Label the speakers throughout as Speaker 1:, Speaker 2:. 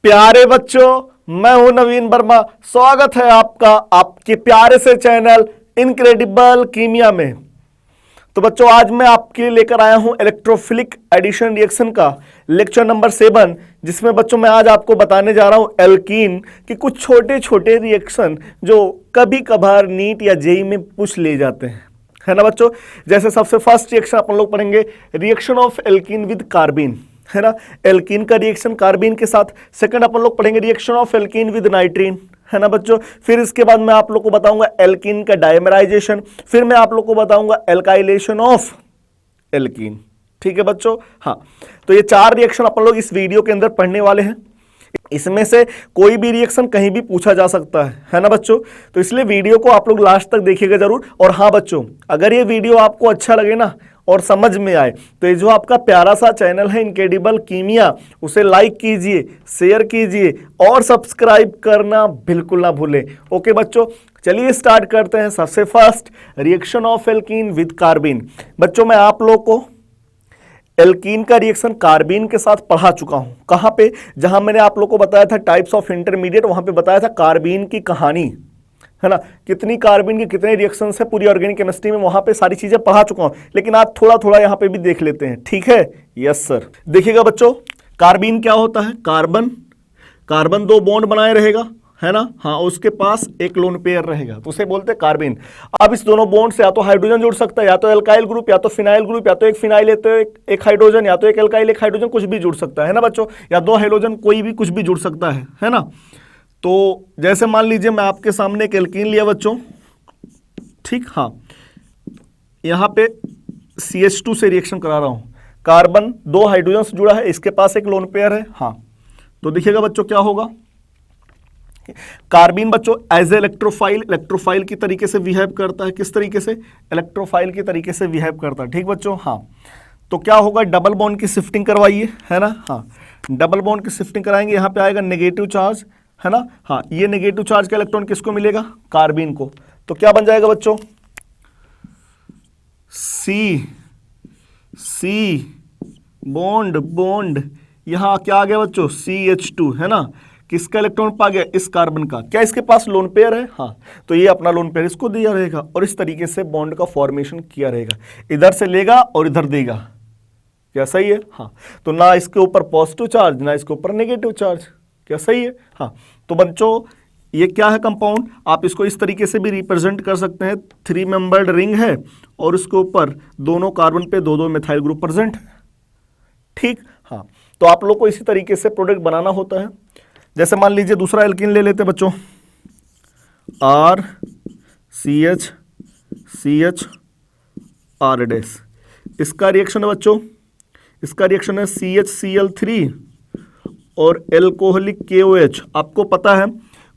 Speaker 1: प्यारे बच्चों, मैं हूं नवीन वर्मा। स्वागत है आपका आपके प्यारे से चैनल इनक्रेडिबल कीमिया में। तो बच्चों, आज मैं आपके लिए लेकर आया हूं इलेक्ट्रोफिलिक एडिशन रिएक्शन का लेक्चर नंबर 7, जिसमें बच्चों मैं आज आपको बताने जा रहा हूं एल्कीन की कुछ छोटे छोटे रिएक्शन जो कभी कभार नीट या जेई में पूछ ले जाते हैं, है ना बच्चों। जैसे सबसे फर्स्ट रिएक्शन अपन लोग पढ़ेंगे रिएक्शन ऑफ एल्कीन विद कार्बिन, है ना। एल्कीन का रिएक्शन कार्बिन के साथ। सेकंड अपन लोग पढ़ेंगे रिएक्शन ऑफ एल्कीन विद नाइट्रीन, है ना बच्चों। फिर इसके बाद मैं आप लोग को बताऊंगा एल्कीन का डायमराइजेशन। फिर मैं आप लोग को बताऊंगा एल्काइलेशन ऑफ एल्कीन। ठीक है बच्चों, हाँ। तो ये 4 रिएक्शन अपन लोग इस वीडियो के अंदर पढ़ने वाले हैं। इसमें से कोई भी रिएक्शन कहीं भी पूछा जा सकता है ना बच्चों। तो इसलिए वीडियो को आप लोग लास्ट तक देखिएगा जरूर। और हाँ बच्चों, अगर ये वीडियो आपको अच्छा लगे ना और समझ में आए तो ये जो आपका प्यारा सा चैनल है इनक्रेडिबल कीमिया, उसे लाइक कीजिए, शेयर कीजिए और सब्सक्राइब करना बिल्कुल ना भूलें। ओके बच्चों, चलिए स्टार्ट करते हैं। सबसे first reaction of alkene with carbene. बच्चों, मैं आप लोग को एल्कीन का रिएक्शन कार्बिन के साथ पढ़ा चुका हूं। कहां पे? जहां मैंने आप लोग को बताया था टाइप्स ऑफ इंटरमीडिएट, वहां पे बताया था कार्बिन की कहानी, है ना। कितनी कार्बिन के कितने रिएक्शंस है पूरी ऑर्गेनिक केमिस्ट्री में, वहां पे सारी चीजें पढ़ा चुका हूं। लेकिन आज थोड़ा थोड़ा यहां पे भी देख लेते हैं, ठीक है। Yes sir. देखिएगा बच्चों, कार्बिन क्या होता है? कार्बन कार्बन 2 बॉन्ड बनाए रहेगा, है ना। हाँ, उसके पास एक लोन पेयर रहेगा, तो उसे बोलते हैं कार्बिन। अब इस दोनों बॉन्ड से या तो हाइड्रोजन जुड़ सकता है, या तो एल्काइल ग्रुप, या तो फिनाइल ग्रुप, या तो एक फिनाइल है तो एक हाइड्रोजन, या तो एक एल्काइल एक हाइड्रोजन, कुछ भी जुड़ सकता है ना बच्चों। या 2 हाइड्रोजन, कोई भी कुछ भी जुड़ सकता है ना। तो जैसे मान लीजिए मैं आपके सामने एक एल्कीन लिया बच्चों, ठीक। हाँ, यहां पे CH2 से रिएक्शन करा रहा हूं। कार्बन 2 हाइड्रोजन से जुड़ा है, इसके पास एक लोन पेयर है। हाँ, तो देखिएगा बच्चों क्या होगा। कार्बिन बच्चों एज ए इलेक्ट्रोफाइल की तरीके से बिहेव करता है। किस तरीके से? इलेक्ट्रोफाइल की तरीके से बिहेव करता है, ठीक बच्चों। हाँ, तो क्या होगा, डबल बॉन्ड की शिफ्टिंग करवाइए, है ना। हाँ, डबल बॉन्ड की शिफ्टिंग कराएंगे। यहां पे आएगा नेगेटिव चार्ज, है ना। हाँ, ये नेगेटिव चार्ज का इलेक्ट्रॉन किसको मिलेगा? कार्बिन को। तो क्या बन जाएगा बच्चों? सी बॉन्ड यहां क्या आ गया बच्चों? CH2, है ना। किसका इलेक्ट्रॉन पा गया? इस कार्बन का। क्या इसके पास लोन पेयर है? हाँ, तो ये अपना लोन पेयर इसको दिया रहेगा और इस तरीके से बॉन्ड का फॉर्मेशन किया रहेगा। इधर से लेगा और इधर देगा। क्या सही है? हाँ, तो ना इसके ऊपर पॉजिटिव चार्ज ना इसके ऊपर नेगेटिव चार्ज। क्या सही है? हाँ, तो बच्चों ये क्या है? कंपाउंड। आप इसको इस तरीके से भी रिप्रेजेंट कर सकते हैं। 3 मेंबर्ड रिंग है और उसके ऊपर दोनों कार्बन पे 2-2 मिथाइल ग्रुप प्रेजेंट, ठीक। हाँ, तो आप लोग को इसी तरीके से प्रोडक्ट बनाना होता है। जैसे मान लीजिए दूसरा एल्कीन ले लेते बच्चों, RCH R-। इसका रिएक्शन है बच्चों, इसका रिएक्शन है CHCl3 और एल्कोहलिक KOH। आपको पता है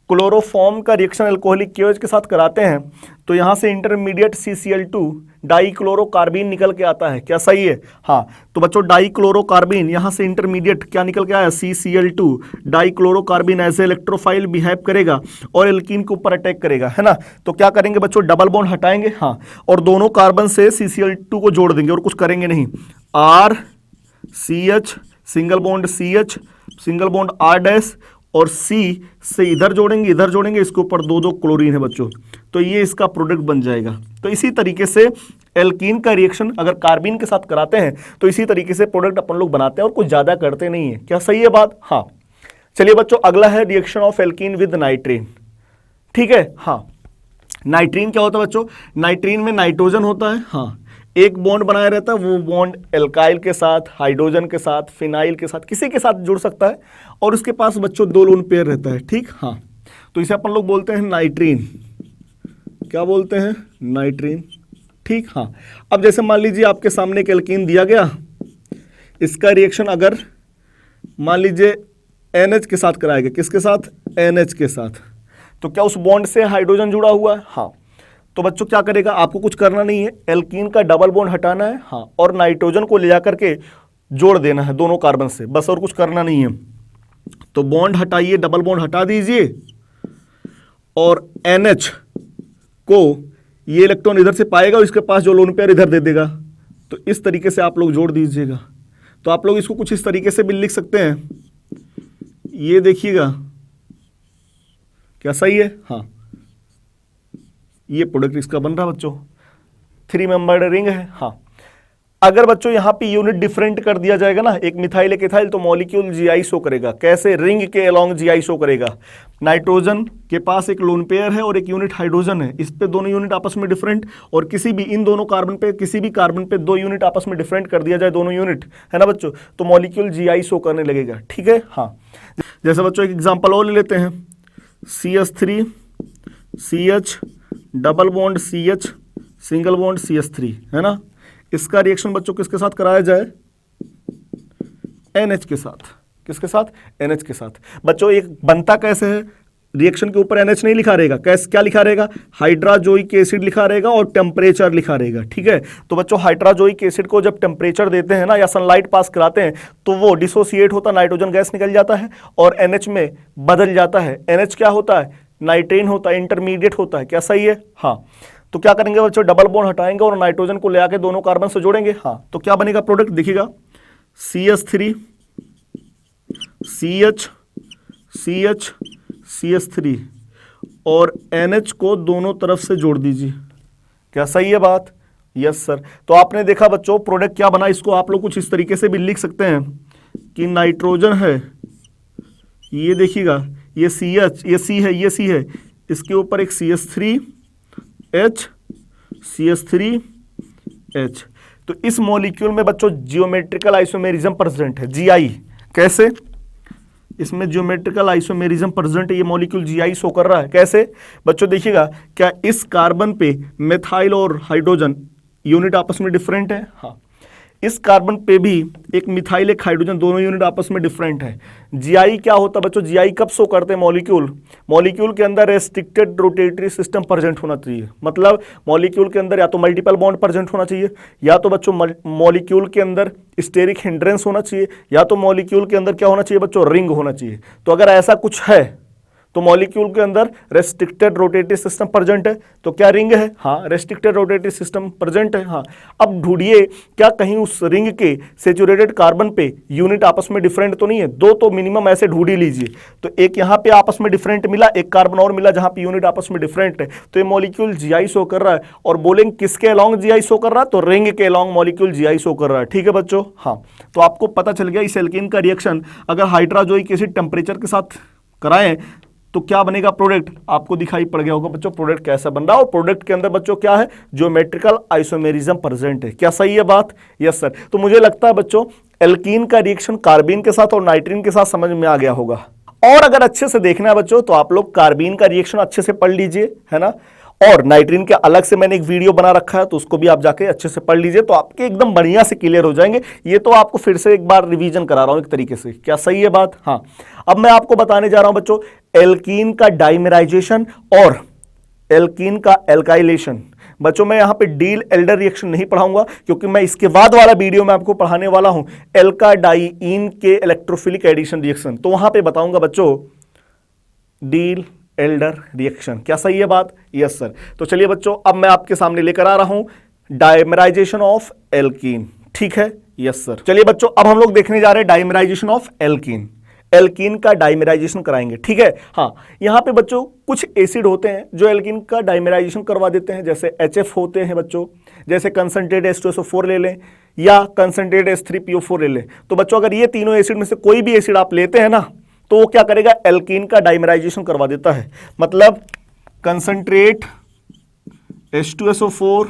Speaker 1: क्लोरोफॉर्म का रिएक्शन एल्कोहलिक KOH के साथ कराते हैं तो यहां से इंटरमीडिएट CCl2 डाइक्लोरोकार्बिन निकल के आता है। क्या सही है? हाँ, तो बच्चों डाइक्लोरोकार्बिन यहां से इंटरमीडिएट क्या निकल के आया? CCl2 dichlorocarbene as electrophile behave करेगा और एल्कीन के ऊपर अटैक करेगा, है ना। तो क्या करेंगे बच्चों? डबल बॉन्ड हटाएंगे, हाँ, और दोनों कार्बन से CCl2 को जोड़ देंगे और कुछ करेंगे नहीं। RCH single bond CH single bond R- और C से इधर जोड़ेंगे, इसके ऊपर 2-2 क्लोरीन है बच्चों, तो ये इसका प्रोडक्ट बन जाएगा। तो इसी तरीके से एल्कीन का रिएक्शन अगर कार्बिन के साथ कराते हैं तो इसी तरीके से प्रोडक्ट अपन लोग बनाते हैं और कुछ ज्यादा करते नहीं है। क्या सही है बात? हाँ, चलिए बच्चों, अगला है रिएक्शन ऑफ एल्कीन विद नाइट्रीन, ठीक है। हाँ, नाइट्रीन क्या होता है बच्चों? नाइट्रीन में नाइट्रोजन होता है, हाँ, एक बॉन्ड बनाया रहता है। वो बॉन्ड एल्काइल के साथ, हाइड्रोजन के साथ, फिनाइल के साथ, किसी के साथ जुड़ सकता है और उसके पास बच्चों 2 लोन पेयर रहता है, ठीक। हाँ, तो इसे अपन लोग बोलते हैं नाइट्रीन। क्या बोलते हैं? नाइट्रीन, ठीक। हाँ, अब जैसे मान लीजिए आपके सामने एक एल्कीन दिया गया, इसका रिएक्शन अगर मान लीजिए NH के साथ कराएगा। किसके साथ? NH के साथ। तो क्या उस बॉन्ड से हाइड्रोजन जुड़ा हुआ है? हाँ, तो बच्चों क्या करेगा? आपको कुछ करना नहीं है, एल्कीन का डबल बॉन्ड हटाना है, हाँ, और नाइट्रोजन को ले जाकर के जोड़ देना है दोनों कार्बन से, बस, और कुछ करना नहीं है। तो बॉन्ड हटाइए, डबल बॉन्ड हटा दीजिए और NH को ये इलेक्ट्रॉन इधर से पाएगा और इसके पास जो लोन पेयर इधर दे देगा। तो इस तरीके से आप लोग जोड़ दीजिएगा। तो आप लोग इसको कुछ इस तरीके से भी लिख सकते हैं, ये देखिएगा क्या सही है? हाँ, ये प्रोडक्ट इसका बन रहा बच्चों, 3 मेंबर्ड रिंग है। हाँ, अगर बच्चों यहाँ पे यूनिट डिफरेंट कर दिया जाएगा ना, एक मिथाइल एक इथाइल, तो मॉलिक्यूल जीआई शो करेगा। कैसे? रिंग के अलोंग जीआई शो करेगा। नाइट्रोजन के पास एक लोन पेयर है और एक यूनिट हाइड्रोजन है, इस पे दोनों यूनिट आपस में डिफरेंट, और किसी भी इन दोनों कार्बन पे, किसी भी कार्बन पे 2 यूनिट आपस में डिफरेंट कर दिया जाए, दोनों यूनिट, है ना बच्चों, तो मॉलिक्यूल जीआई शो करने लगेगा। ठीक है? हाँ, जैसे बच्चों एक एग्जाम्पल और ले लेते हैं, CH3 CH double bond CH single bond CH3, है ना। इसका रिएक्शन बच्चों किसके साथ कराया जाए? NH के साथ। किसके साथ? NH के साथ। बच्चों एक बनता कैसे है? रिएक्शन के ऊपर NH नहीं लिखा रहेगा, कैसे क्या लिखा रहेगा? हाइड्राजोइक एसिड लिखा रहेगा और टेम्परेचर लिखा रहेगा। ठीक है, तो बच्चों हाइड्राजोइक एसिड को जब टेम्परेचर देते हैं ना, या सनलाइट पास कराते हैं, तो वो डिसोसिएट होता, नाइट्रोजन गैस निकल जाता है और NH में बदल जाता है। NH क्या होता है? नाइट्रेन होता है, इंटरमीडिएट होता है। क्या सही है? हाँ, तो क्या करेंगे बच्चों? डबल बॉन्ड हटाएंगे और नाइट्रोजन को ले आके दोनों कार्बन से जोड़ेंगे। हाँ, तो क्या बनेगा प्रोडक्ट? देखिएगा, CH3 CH CH CH3 और NH को दोनों तरफ से जोड़ दीजिए। क्या सही है बात? Yes sir. तो आपने देखा बच्चों प्रोडक्ट क्या बना। इसको आप लोग कुछ इस तरीके से भी लिख सकते हैं कि नाइट्रोजन है, ये देखिएगा, ये CH, ये C है, ये C है, इसके ऊपर एक CH3H CH3H। तो इस मॉलिक्यूल में बच्चों जियोमेट्रिकल आइसोमेरिज्म प्रेजेंट है, GI। कैसे? इसमें जियोमेट्रिकल आइसोमेरिज्म प्रेजेंट है, ये मॉलिक्यूल GI शो कर रहा है। कैसे बच्चों? देखिएगा, क्या इस कार्बन पे मिथाइल और हाइड्रोजन यूनिट आपस में डिफरेंट है? हाँ, इस कार्बन पे भी एक मिथाइल एक हाइड्रोजन, दोनों यूनिट आपस में डिफरेंट है। जीआई क्या होता है बच्चों? जीआई कब शो करते हैं? मॉलिक्यूल के अंदर रेस्ट्रिक्टेड रोटेटरी सिस्टम प्रेजेंट होना चाहिए। मतलब मॉलिक्यूल के अंदर या तो मल्टीपल बॉन्ड प्रेजेंट होना चाहिए, या तो बच्चों मॉलिक्यूल के अंदर स्टेरिक हिंड्रेंस होना चाहिए, या तो मॉलिक्यूल के अंदर क्या होना चाहिए बच्चों? रिंग होना चाहिए। तो अगर ऐसा कुछ है तो मॉलिक्यूल के अंदर रेस्ट्रिक्टेड रोटेटरी सिस्टम प्रेजेंट है, तो क्या रिंग है? हाँ, रेस्ट्रिक्टेड रोटेटरी सिस्टम प्रेजेंट है। हाँ, अब ढूंढिए क्या कहीं उस रिंग के सेचुरेटेड कार्बन पे यूनिट आपस में डिफरेंट तो नहीं है? 2 तो मिनिमम ऐसे ढूंढ ही लीजिए। तो एक यहाँ पे आपस में डिफरेंट मिला, एक कार्बन और मिला जहां पे यूनिट आपस में डिफरेंट है, तो ये मॉलिक्यूल जीआई शो कर रहा है। और बोलेंगे किसके अलोंग जीआई शो कर रहा है? तो रिंग के अलोंग मॉलिक्यूल जीआई शो कर रहा है। ठीक है बच्चों? हाँ, तो आपको पता चल गया इस एल्कीन का रिएक्शन अगर हाइड्राजोइक एसिड टेम्परेचर के साथ कराएं तो क्या बनेगा प्रोडक्ट, आपको दिखाई पड़ गया होगा बच्चों प्रोडक्ट कैसा बन रहा है। और प्रोडक्ट के अंदर बच्चों क्या है? ज्योमेट्रिकल आइसोमेरिज्म प्रेजेंट है। क्या सही है बात? Yes sir. तो मुझे लगता है बच्चों एल्कीन का रिएक्शन कार्बीन के साथ और नाइट्रीन के साथ समझ में आ गया होगा। और अगर अच्छे से देखना है बच्चों तो आप लोग कार्बीन का रिएक्शन अच्छे से पढ़ लीजिए, है ना। और नाइट्रीन के अलग से मैंने एक वीडियो बना रखा है, तो उसको भी आप जाके अच्छे से पढ़ लीजिए, तो आपके एकदम बढ़िया से क्लियर हो जाएंगे। ये तो आपको फिर से एक बार रिवीजन करा रहा हूं एक तरीके से। क्या सही है बात? हाँ। अब मैं आपको बताने जा रहा हूं बच्चों एल्कीन का डाइमेराइजेशन और एल्कीन का एल्काइलेशन। बच्चों मैं यहां पे डील एल्डर रिएक्शन नहीं पढ़ाऊंगा, क्योंकि मैं इसके बाद वाला वीडियो में आपको पढ़ाने वाला हूं एल्का डाइईन के इलेक्ट्रोफिलिक एडिशन रिएक्शन, तो वहां पे बताऊंगा बच्चों डील एल्डर रिएक्शन। क्या सही है बात? Yes sir. तो चलिए बच्चों अब मैं आपके सामने लेकर आ रहा हूं डाइमेराइजेशन ऑफ एल्कीन। ठीक है? Yes sir. चलिए बच्चों अब हम लोग देखने जा रहे हैं डाइमेराइजेशन ऑफ एल्कीन। एल्कीन का डाइमेराइजेशन कराएंगे। ठीक है? हाँ, यहां पे बच्चों कुछ एसिड होते हैं जो एल्कीन का डाइमेराइजेशन करवा देते हैं, जैसे HF होते हैं बच्चों, जैसे कंसंट्रेट H2SO4 ले लें या कंसंट्रेट H3PO4 ले लें। तो बच्चों अगर ये तीनों एसिड में से कोई भी एसिड आप लेते हैं ना, तो वो क्या करेगा? एल्कीन का डाइमेराइजेशन करवा देता है। मतलब कंसंट्रेट H2SO4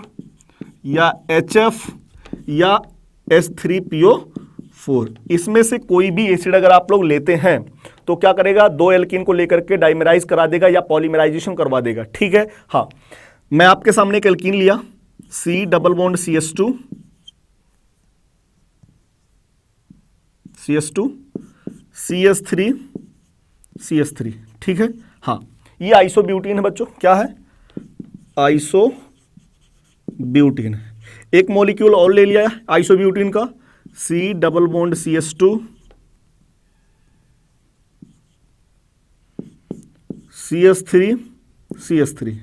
Speaker 1: या HF या H3PO4, इसमें से कोई भी एसिड अगर आप लोग लेते हैं तो क्या करेगा? 2 एल्कीन को लेकर के डाइमेराइज करा देगा या पॉलीमराइजेशन करवा देगा। ठीक है? हाँ, मैं आपके सामने एक एल्कीन लिया, C double bond CH2 CH3 CH3। ठीक है? हाँ, ये आइसोब्यूटीन है बच्चों। क्या है? आइसोब्यूटीन है। एक मॉलिक्यूल और ले लिया है आइसोब्यूटीन का, C double bond CH2 CH3।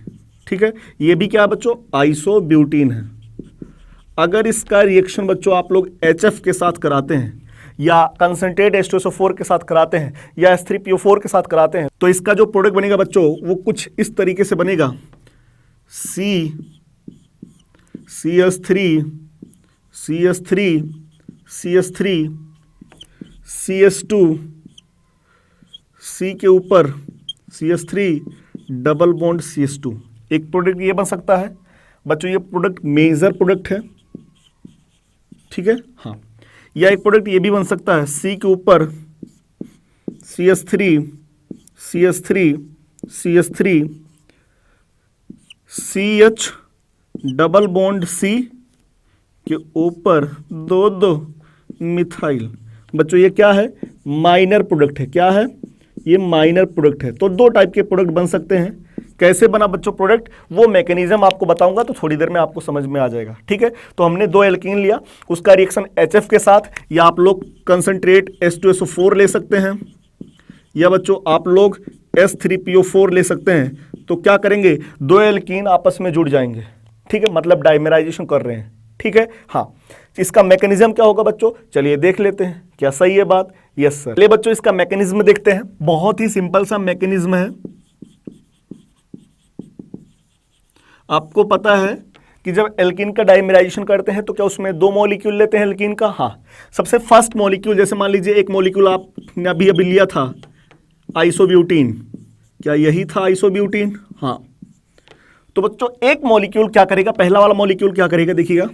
Speaker 1: ठीक है? ये भी क्या है बच्चों? आइसोब्यूटीन है। अगर इसका रिएक्शन बच्चों आप लोग HF के साथ कराते हैं या कंसंट्रेट H2SO4 के साथ कराते हैं या H3PO4 के साथ कराते हैं, तो इसका जो प्रोडक्ट बनेगा बच्चों वो कुछ इस तरीके से बनेगा। CH3 CH2 C के ऊपर CH3 डबल बॉन्ड CH2, एक प्रोडक्ट ये बन सकता है बच्चों। ये प्रोडक्ट मेजर प्रोडक्ट है, ठीक है, हाँ। या एक प्रोडक्ट ये भी बन सकता है, C के ऊपर CH डबल बॉन्ड C के ऊपर दो मिथाइल। बच्चों ये क्या है? माइनर प्रोडक्ट है। क्या है? ये माइनर प्रोडक्ट है। तो दो टाइप के प्रोडक्ट बन सकते हैं। कैसे बना बच्चों प्रोडक्ट, वो मैकेनिज्म आपको बताऊंगा, तो थोड़ी देर में आपको समझ में आ जाएगा, ठीक है। तो हमने दो एल्कीन लिया, उसका रिएक्शन HF के साथ, या आप लोग कंसंट्रेट H2SO4 ले सकते हैं, या बच्चों आप लोग H3PO4 ले सकते हैं। तो क्या करेंगे, दो एल्कीन आपस में जुड़ जाएंगे, ठीक है, मतलब डाइमेराइजेशन कर रहे हैं, ठीक है, हाँ। इसका मैकेनिज्म क्या होगा बच्चों, चलिए देख लेते हैं। क्या सही है बात? Yes sir. चलिए बच्चों इसका मैकेनिज्म देखते हैं। बहुत ही सिंपल सा मैकेनिज्म है। आपको पता है कि जब एल्कीन का डाइमेराइजेशन करते हैं तो क्या उसमें दो मॉलिक्यूल लेते हैं एल्कीन का? हाँ। सबसे फर्स्ट मॉलिक्यूल, जैसे मान लीजिए एक मॉलिक्यूल आपने अभी लिया था आइसोब्यूटीन, क्या यही था आइसोब्यूटीन? हाँ। तो बच्चों एक मॉलिक्यूल क्या करेगा, पहला वाला मॉलिक्यूल क्या करेगा, देखिएगा,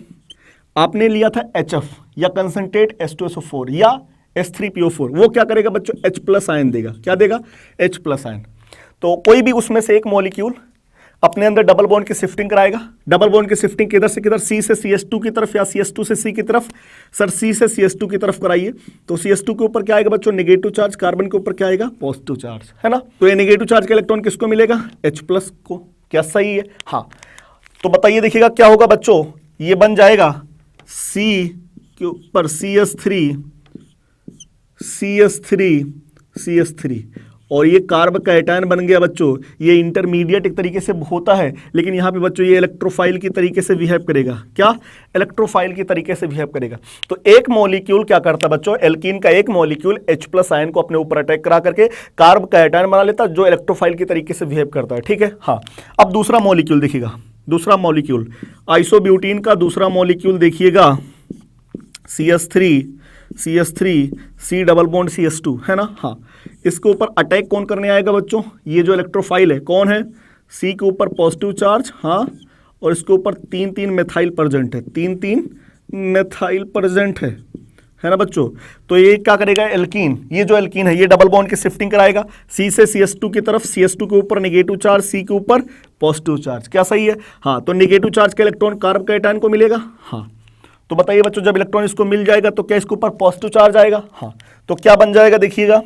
Speaker 1: आपने लिया था HF या कंसंट्रेट H2SO4 या H3PO4, वो क्या करेगा बच्चों, H+ आयन देगा। क्या देगा? H+ ion. तो कोई भी उसमें से एक मॉलिक्यूल अपने अंदर डबल बॉन्ड की शिफ्टिंग कराएगा। डबल बॉन्ड की शिफ्टिंग किधर से किधर, C से CH2 की तरफ या CH2 से C की तरफ। सर C से CH2 की तरफ कराइए, तो CH2 के ऊपर क्या आएगा बच्चों, नेगेटिव चार्ज, कार्बन के ऊपर क्या आएगा, पॉजिटिव चार्ज, है ना। तो ये नेगेटिव चार्ज का इलेक्ट्रॉन किसको मिलेगा, H+ को। क्या सही है? हाँ। तो बताइए, देखिएगा क्या होगा बच्चों, ये बन जाएगा C के ऊपर CH3 और ये कार्ब कैटायन बन गया बच्चों। ये इंटरमीडिएट एक तरीके से होता है, लेकिन यहाँ पे बच्चों ये इलेक्ट्रोफाइल की तरीके से बिहेव करेगा। क्या? इलेक्ट्रोफाइल की तरीके से बिहेव करेगा। तो एक मॉलिक्यूल क्या करता बच्चों, एल्कीन का एक मॉलिक्यूल H+ आयन को अपने ऊपर अटैक करा करके कार्ब कैटायन बना लेता, जो इलेक्ट्रोफाइल की तरीके से बिहेव करता है, ठीक है, हाँ। अब दूसरा मॉलिक्यूल देखिएगा, दूसरा मॉलिक्यूल आइसोब्यूटीन का दूसरा मॉलिक्यूल देखिएगा, CH3 C double bond CH2, है ना, हाँ। इसके ऊपर अटैक कौन करने आएगा बच्चों, ये जो इलेक्ट्रोफाइल है कौन है, C के ऊपर पॉजिटिव चार्ज, हाँ, और इसके ऊपर 3 मेथाइल प्रेजेंट है, 3 मेथाइल प्रेजेंट है ना बच्चों। तो ये क्या करेगा, एल्कीन, ये जो एल्कीन है ये डबल बॉन्ड की शिफ्टिंग कराएगा, C से CH2 की तरफ, CH2 के ऊपर नेगेटिव चार्ज, C के ऊपर पॉजिटिव चार्ज। क्या सही है? हाँ। तो नेगेटिव चार्ज का इलेक्ट्रॉन कार्ब कैटायन को मिलेगा, हाँ। तो बताइए बच्चों, जब इलेक्ट्रॉन इसको मिल जाएगा तो क्या इसके ऊपर पॉजिटिव चार्ज आएगा? हाँ। तो क्या बन जाएगा, देखिएगा,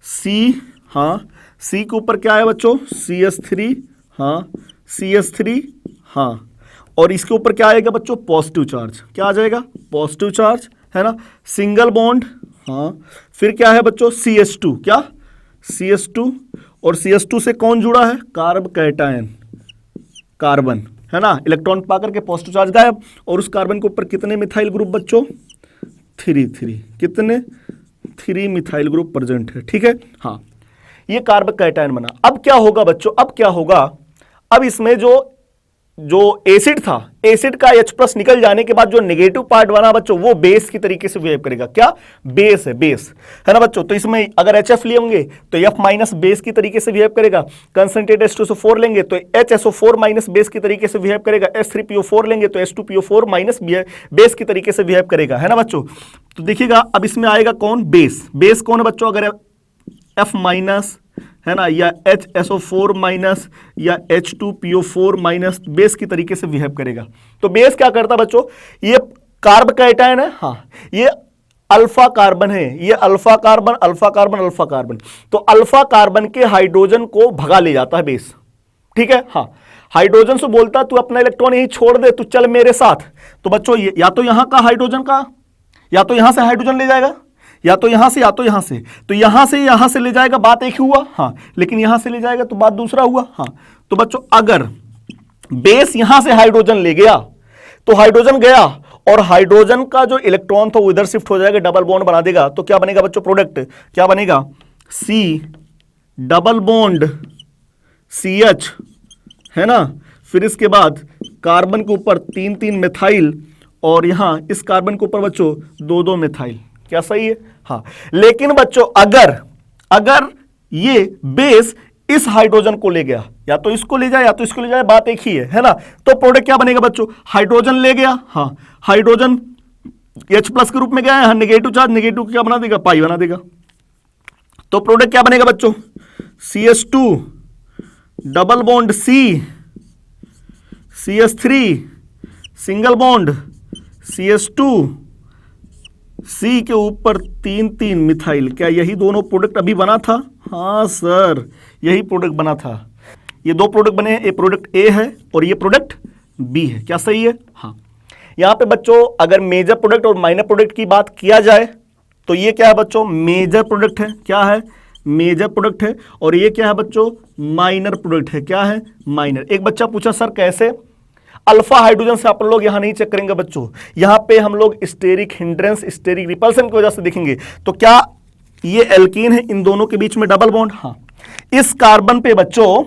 Speaker 1: C, हाँ, C के ऊपर क्या है बच्चों, CH3, हाँ, CH3, हाँ, और इसके ऊपर क्या आएगा बच्चों, पॉजिटिव चार्ज। क्या आ जाएगा, पॉजिटिव चार्ज, है ना, सिंगल बॉन्ड, हाँ। फिर क्या है बच्चों, CH2, क्या, CH2, और CH2 से कौन जुड़ा है, कार्ब कैटायन, कार्बन, है ना, इलेक्ट्रॉन पाकर के पॉजिटिव चार्ज गायब, और उस कार्बन के ऊपर कितने मिथाइल ग्रुप बच्चों, 3 कितने, 3 मिथाइल ग्रुप प्रेजेंट है, ठीक है, हाँ। ये कार्ब कैटायन बना। अब क्या होगा बच्चों, अब क्या होगा, अब इसमें जो एसिड था, एसिड का H+ निकल जाने के बाद जो नेगेटिव पार्ट बना बच्चों, वो बेस की तरीके से बिहेव करेगा। क्या? बेस है, बेस, है ना बच्चों। तो इसमें अगर HF लिए होंगे तो F- बेस की तरीके से बिहेव करेगा। कंसंट्रेट H2SO4 लेंगे तो HSO4- बेस की तरीके से बिहेव करेगा। H3PO4 लेंगे तो H2PO4- बेस की तरीके से बिहेव करेगा, है ना बच्चों। तो देखिएगा अब इसमें आएगा कौन, बेस। बेस कौन है बच्चों, अगर F- है ना, या HSO4- या H2PO4- बेस की तरीके से बिहेव करेगा। तो बेस क्या करता बच्चों, ये कार्ब कैटायन है, हाँ, ये अल्फा कार्बन है, ये alpha carbon, alpha carbon, alpha carbon. तो अल्फा कार्बन के हाइड्रोजन को भगा ले जाता है बेस, ठीक है, हाँ। हाइड्रोजन से बोलता है तू अपना इलेक्ट्रॉन यही छोड़ दे, तू चल मेरे साथ। तो बच्चों या तो यहां का हाइड्रोजन का, या तो यहां से हाइड्रोजन ले जाएगा, या तो यहां से, या तो यहां से। तो यहां से ले जाएगा, बात एक ही हुआ, हाँ। लेकिन यहां से ले जाएगा तो बात दूसरा हुआ, हाँ। तो बच्चों अगर बेस यहां से हाइड्रोजन ले गया तो हाइड्रोजन गया और हाइड्रोजन का जो इलेक्ट्रॉन था वो इधर शिफ्ट हो जाएगा, डबल बॉन्ड बना देगा, तो क्या बनेगा बच्चों प्रोडक्ट, क्या बनेगा C डबल बॉन्ड CH, है ना। फिर इसके बाद कार्बन के ऊपर 3 मिथाइल और यहां इस कार्बन के ऊपर बच्चों 2 मिथाइल, क्या सही है। हाँ, लेकिन बच्चों अगर ये बेस इस हाइड्रोजन को ले गया, या तो इसको ले जाए या तो इसको ले जाए, बात एक ही है ना। तो प्रोडक्ट क्या बनेगा बच्चों, हाइड्रोजन ले गया, हाँ हाइड्रोजन H+ के रूप में गया है, हाँ नेगेटिव चार्ज, नेगेटिव क्या बना देगा, पाई बना देगा। तो प्रोडक्ट क्या बनेगा बच्चों, CH2 double bond C, CH3 single bond CH2, C के ऊपर 3 मिथाइल। क्या यही दोनों प्रोडक्ट अभी बना था, हाँ सर यही प्रोडक्ट बना था। ये 2 प्रोडक्ट बने हैं, ये प्रोडक्ट A है और ये प्रोडक्ट B है, क्या सही है। हाँ, यहां पे बच्चों अगर मेजर प्रोडक्ट और माइनर प्रोडक्ट की बात किया जाए तो ये क्या है बच्चों, मेजर प्रोडक्ट है, क्या है मेजर प्रोडक्ट है, और ये क्या है बच्चों, माइनर प्रोडक्ट है, क्या है माइनर। एक बच्चा पूछा सर कैसे, अल्फा हाइड्रोजन से आप लोग यहां नहीं चेक करेंगे बच्चों, यहां पे हम लोग स्टेरिक हिंड्रेंस, स्टेरिक रिपल्सन की वजह से देखेंगे। तो क्या ये एल्कीन है, इन दोनों के बीच में डबल बॉन्ड, हाँ इस कार्बन पे बच्चों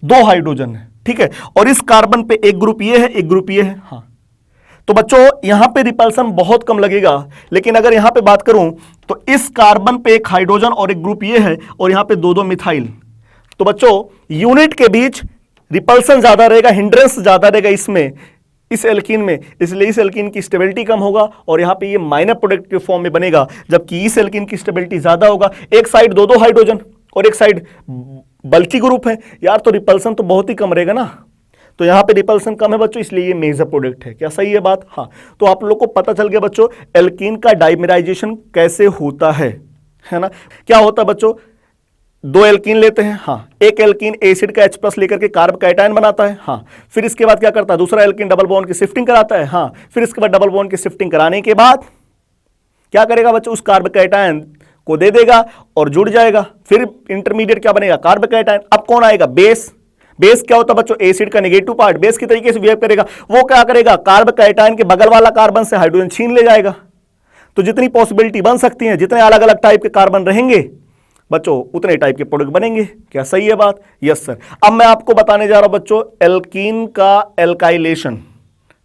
Speaker 1: 2 हाइड्रोजन है, ठीक है, और इस कार्बन पे एक ग्रुप ये है, एक ग्रुप ये है, हाँ। तो बच्चों यहां पे रिपल्सन बहुत कम लगेगा, लेकिन अगर यहां पे बात करूं तो इस कार्बन पे एक हाइड्रोजन और एक ग्रुप ये है और यहां पे 2 मिथाइल, तो बच्चों यूनिट के बीच रिपल्सन ज्यादा रहेगा, हिंड्रेंस ज्यादा रहेगा इसमें, इस एल्कीन में, इसलिए इस एल्कीन की स्टेबिलिटी कम होगा और यहां पे ये माइनर प्रोडक्ट के फॉर्म में बनेगा, जबकि इस एल्कीन की स्टेबिलिटी ज्यादा होगा। एक साइड 2 हाइड्रोजन और एक साइड बल्कि ग्रुप है यार, तो रिपल्सन तो बहुत ही कम रहेगा ना। तो यहां पे रिपल्सन कम है बच्चों, इसलिए ये मेजर प्रोडक्ट है, क्या सही है बात। हाँ, तो आप लोग को पता चल गया बच्चों एल्कीन का डाइमेराइजेशन कैसे होता है ना। क्या होता है बच्चों, 2 एल्कीन लेते हैं, हाँ एक एल्कीन एसिड का H+ लेकर के कार्ब कैटायन बनाता है, हाँ फिर इसके बाद क्या करता है, दूसरा एल्कीन डबल बॉन्ड की शिफ्टिंग कराता है, हाँ फिर इसके बाद डबल बॉन्ड की शिफ्टिंग कराने के बाद क्या करेगा बच्चों, उस कार्ब कैटायन को दे देगा और जुड़ जाएगा, फिर इंटरमीडिएट क्या बनेगा, कार्ब कैटायन। अब कौन आएगा, बेस। बेस क्या होता है बच्चों, एसिड का नेगेटिव पार्ट बेस की तरीके से बिहेव करेगा, वो क्या करेगा, कार्ब कैटायन के बगल वाला कार्बन से हाइड्रोजन छीन ले जाएगा। तो जितनी पॉसिबिलिटी बन सकती है, जितने अलग अलग टाइप के कार्बन रहेंगे बच्चों उतने टाइप के प्रोडक्ट बनेंगे, क्या सही है बात। Yes sir. अब मैं आपको बताने जा रहा हूं बच्चों एल्कीन का एल्काइलेशन,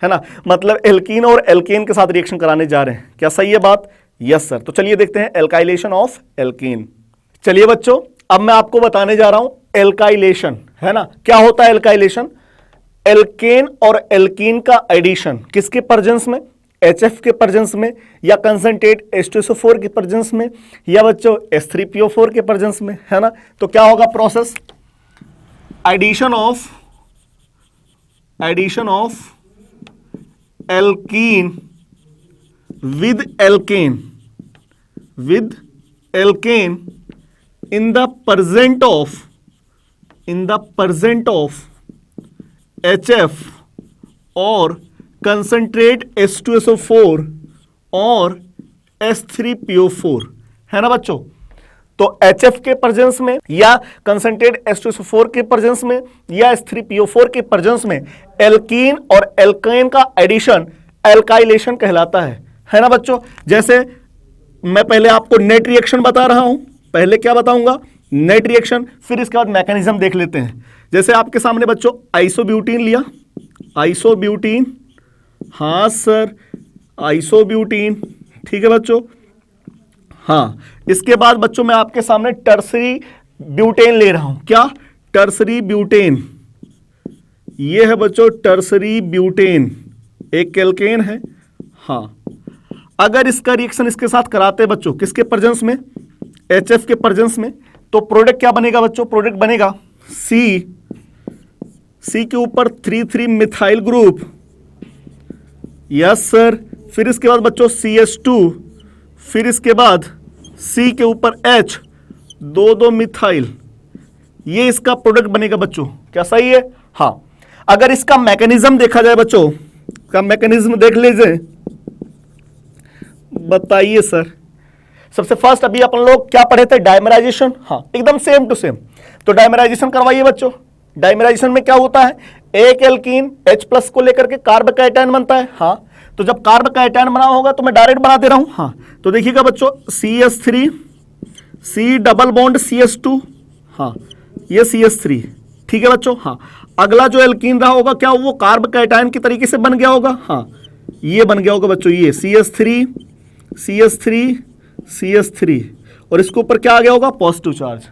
Speaker 1: है ना, मतलब एल्कीन और एल्केन के साथ रिएक्शन कराने जा रहे हैं, क्या सही है बात। Yes sir. तो चलिए देखते हैं एल्काइलेशन ऑफ एल्कीन। चलिए बच्चों अब मैं आपको बताने जा रहा हूं एल्काइलेशन, है ना। क्या होता है एल्काइलेशन, एल्केन और एल्कीन का एडिशन किसके प्रेजेंस में, HF के प्रेजेंस में, या कंसंट्रेट H2SO4 के प्रेजेंस में, या बच्चों H3PO4 के प्रेजेंस में, है ना। तो क्या होगा process, addition of alkene with alkane in the present of HF और concentrate H2SO4 और H3PO4, है ना बच्चों। तो HF के प्रेजेंस में या कंसंट्रेट H2SO4 के प्रेजेंस में या H3PO4 के प्रेजेंस में एल्कीन और एल्केन का एडिशन एल्काइलेशन कहलाता है ना बच्चों। जैसे मैं पहले आपको नेट रिएक्शन बता रहा हूं, पहले क्या बताऊंगा, नेट रिएक्शन, फिर इसके बाद मैकेनिज्म देख लेते हैं। जैसे आपके सामने बच्चों आइसोब्यूटीन लिया, आइसोब्यूटीन, हाँ सर आइसोब्यूटीन, ठीक है बच्चों। हाँ, इसके बाद बच्चों मैं आपके सामने टर्सरी ब्यूटेन ले रहा हूं, क्या, टर्सरी ब्यूटेन, ये है बच्चों टर्सरी ब्यूटेन, एक एल्केन है। हाँ, अगर इसका रिएक्शन इसके साथ कराते हैं बच्चों किसके प्रेजेंस में, HF के प्रेजेंस में, तो प्रोडक्ट क्या बनेगा बच्चों, प्रोडक्ट बनेगा C के ऊपर 3 मिथाइल ग्रुप, यस सर। फिर इसके बाद बच्चों CH2, फिर इसके बाद C के ऊपर H, 2 मिथाइल, ये इसका प्रोडक्ट बनेगा बच्चों, क्या सही है। हाँ, अगर इसका मैकेनिज्म देखा जाए बच्चों, का मैकेनिज्म देख लीजिए, बताइए सर। सबसे फर्स्ट अभी अपन लोग क्या पढ़े थे, डाइमराइजेशन, हाँ एकदम सेम टू सेम। तो डाइमराइजेशन करवाइए बच्चों। डाइमराइजेशन में क्या होता है, एक एल्कीन H+ को लेकर के कार्ब कैटायन बनता है, हाँ तो जब कार्ब कैटायन बना होगा तो मैं डायरेक्ट बना दे रहा हूं। हाँ, तो देखिएगा बच्चों, CH3 C double bond CH2, हाँ ये CH3, ठीक है बच्चों। हाँ, अगला जो एल्कीन रहा होगा क्या वो कार्ब कैटायन की तरीके से बन गया होगा? हाँ, ये बन गया होगा बच्चों, ये CH3 CH3 CH3, और इसके ऊपर क्या आ गया होगा? Positive charge.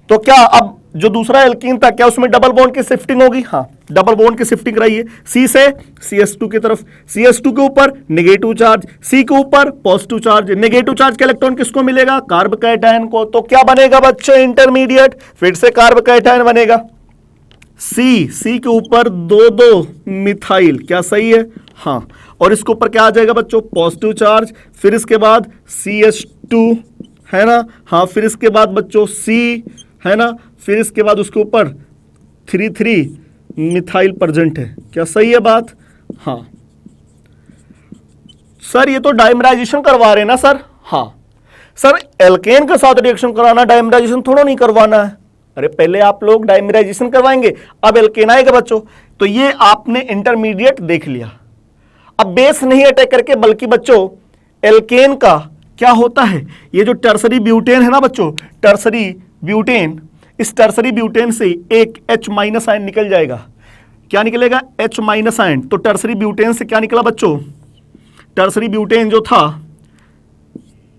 Speaker 1: तो क्या अब जो दूसरा एल्कीन था क्या उसमें डबल बॉन्ड की शिफ्टिंग होगी? हाँ, डबल बॉन्ड की शिफ्टिंग कराइए, C से CH2 की तरफ, CH2 के ऊपर नेगेटिव चार्ज, C के ऊपर पॉजिटिव चार्ज। नेगेटिव चार्ज का इलेक्ट्रॉन किसको मिलेगा? कार्ब कैटायन को। तो क्या बनेगा बच्चों? इंटरमीडिएट, फिर से कार्ब कैटायन बनेगा। C के ऊपर 2 मिथाइल, क्या सही है? हाँ, और इसके ऊपर क्या आ जाएगा बच्चों? Positive charge. फिर इसके बाद CH2 है ना, हाँ, फिर इसके बाद बच्चों C है ना, फिर इसके बाद उसके ऊपर 3 मिथाइल प्रेजेंट है, क्या सही है बात? हाँ सर, ये तो डाइमराइजेशन करवा रहे हैं ना सर? हाँ सर, एल्केन के साथ रिएक्शन कराना, डाइमराइजेशन थोड़ा नहीं करवाना है। अरे पहले आप लोग डाइमराइजेशन करवाएंगे, अब एल्केन आएगा बच्चों। तो ये आपने इंटरमीडिएट देख लिया। अब बेस नहीं अटैक करके, बल्कि बच्चों एल्केन का क्या होता है, ये जो टर्सरी ब्यूटेन है ना बच्चों, टर्सरी ब्यूटेन, इस टर्सरी ब्यूटेन से एक H- आयन निकल जाएगा। क्या निकलेगा? H- ion. तो टर्सरी ब्यूटेन से क्या निकला बच्चों? टर्सरी ब्यूटेन जो था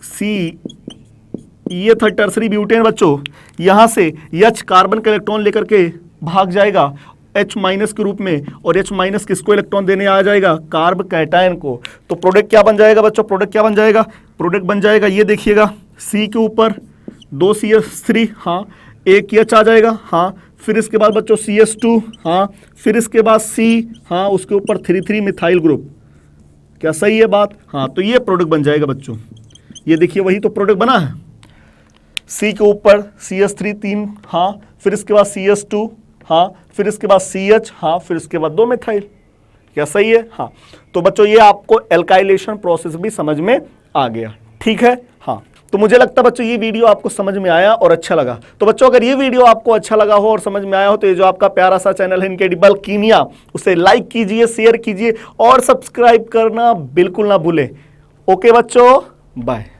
Speaker 1: C, ये था टर्सरी ब्यूटेन बच्चों, यहां से H कार्बन का इलेक्ट्रॉन लेकर के भाग जाएगा H- के रूप में, और H- किसको इलेक्ट्रॉन देने आ जाएगा? कार्ब कैटायन को। तो प्रोडक्ट क्या बन जाएगा बच्चों? प्रोडक्ट क्या बन जाएगा? प्रोडक्ट बन जाएगा, ये देखिएगा, C के ऊपर 2 CH3, हाँ, एक H आ जाएगा, हाँ, फिर इसके बाद बच्चों CH2, हाँ, फिर इसके बाद C, हाँ, उसके ऊपर 3 मिथाइल ग्रुप, क्या सही है बात? हाँ, तो ये प्रोडक्ट बन जाएगा बच्चों, ये देखिए वही तो प्रोडक्ट बना है। C के ऊपर CH3 3, हाँ, फिर इसके बाद CH2, हाँ, फिर इसके बाद CH, हाँ, फिर इसके बाद 2 मिथाइल, क्या सही है? हाँ, तो बच्चों ये आपको एल्काइलेशन प्रोसेस भी समझ में आ गया, ठीक है? हाँ, तो मुझे लगता है बच्चों ये वीडियो आपको समझ में आया और अच्छा लगा। तो बच्चों अगर ये वीडियो आपको अच्छा लगा हो और समझ में आया हो तो ये जो आपका प्यारा सा चैनल है इनक्रेडिबल कीमिया, उसे लाइक कीजिए, शेयर कीजिए और सब्सक्राइब करना बिल्कुल ना भूलें। ओके बच्चों, बाय।